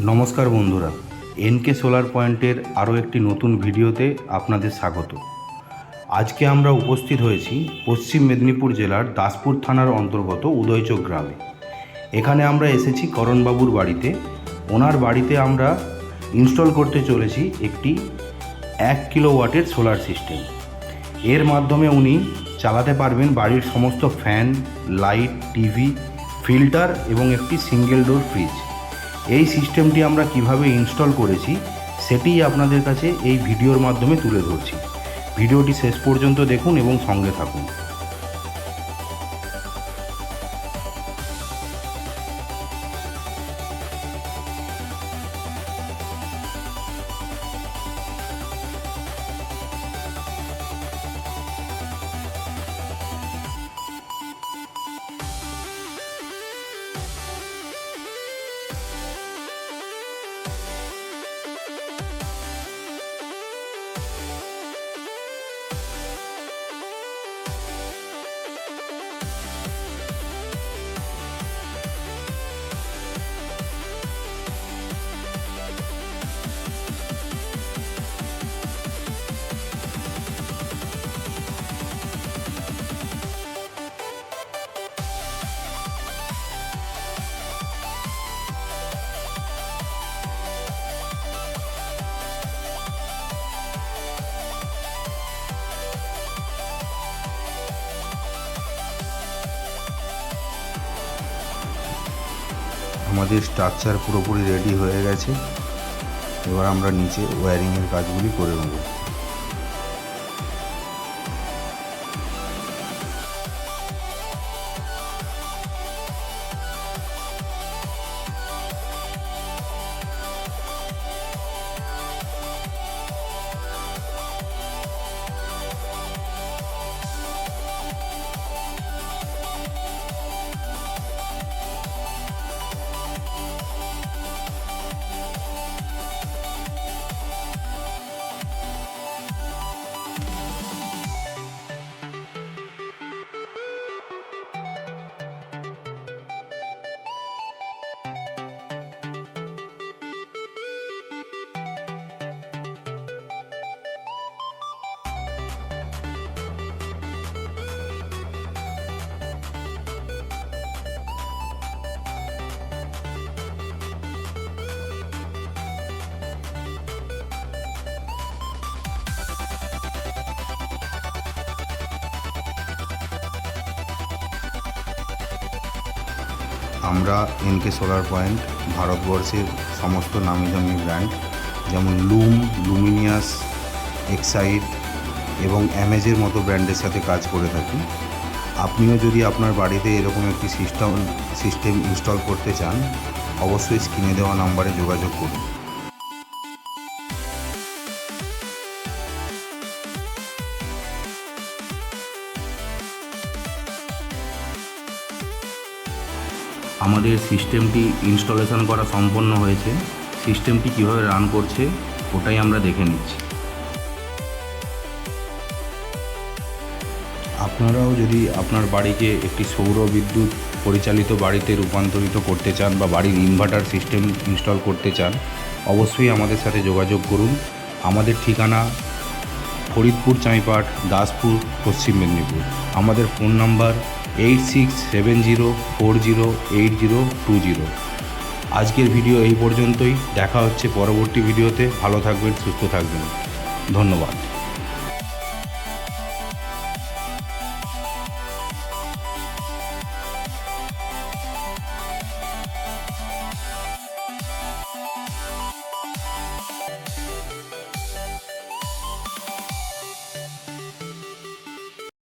নমস্কার বন্ধুরা, NK solar পয়েন্টের আরও একটি নতুন ভিডিওতে আপনাদের স্বাগত। আজকে আমরা উপস্থিত হয়েছি পশ্চিম মেদিনীপুর জেলার দাসপুর থানার অন্তর্গত উদয়চক গ্রামে। এখানে আমরা এসেছি করণবাবুর বাড়িতে। ওনার বাড়িতে আমরা ইনস্টল করতে চলেছি একটি 1 কিলোওয়াটের সোলার সিস্টেম। এর মাধ্যমে উনি চালাতে পারবেন বাড়ির সমস্ত ফ্যান, লাইট, টিভি, ফিল্টার এবং একটি সিঙ্গেল ডোর ফ্রিজ। এই সিস্টেমটি আমরা কিভাবে ইনস্টল করেছি সেটিই আপনাদের কাছে এই ভিডিওর মাধ্যমে তুলে ধরছি। ভিডিওটি শেষ পর্যন্ত দেখুন এবং সঙ্গে থাকুন। আমাদের স্ট্রাকচার পুরোপুরি রেডি হয়ে গেছে। এবার আমরা নিচে ওয়্যারিংয়ের কাজগুলি করে নেব। আমরা এনকে সোলার পয়েন্ট ভারতবর্ষের সমস্ত নামিদামি ব্র্যান্ড যেমন লুম, লুমিনিয়াস, এক্সাইড এবং অ্যামেজের মতো ব্র্যান্ডের সাথে কাজ করে থাকি। আপনিও যদি আপনার বাড়িতে এরকম একটি সিস্টেম ইনস্টল করতে চান, অবশ্যই স্ক্রিনে দেওয়া নাম্বারে যোগাযোগ করুন। আমাদের সিস্টেমটি ইনস্টলেশন করা সম্পন্ন হয়েছে। সিস্টেমটি কীভাবে রান করছে ওটাই আমরা দেখে নিচ্ছি। আপনারাও যদি আপনার বাড়িকে একটি সৌর বিদ্যুৎ পরিচালিত বাড়িতে রূপান্তরিত করতে চান বা বাড়ির ইনভার্টার সিস্টেম ইনস্টল করতে চান, অবশ্যই আমাদের সাথে যোগাযোগ করুন। আমাদের ঠিকানা ফরিদপুর চাঁইপাট, দাসপুর, পশ্চিম মেদিনীপুর। আমাদের ফোন নাম্বার 8670408020। আজকের ভিডিও এই পর্যন্তই। দেখা হচ্ছে পরবর্তী ভিডিওতে। ভালো থাকবেন, সুস্থ থাকবেন। ধন্যবাদ।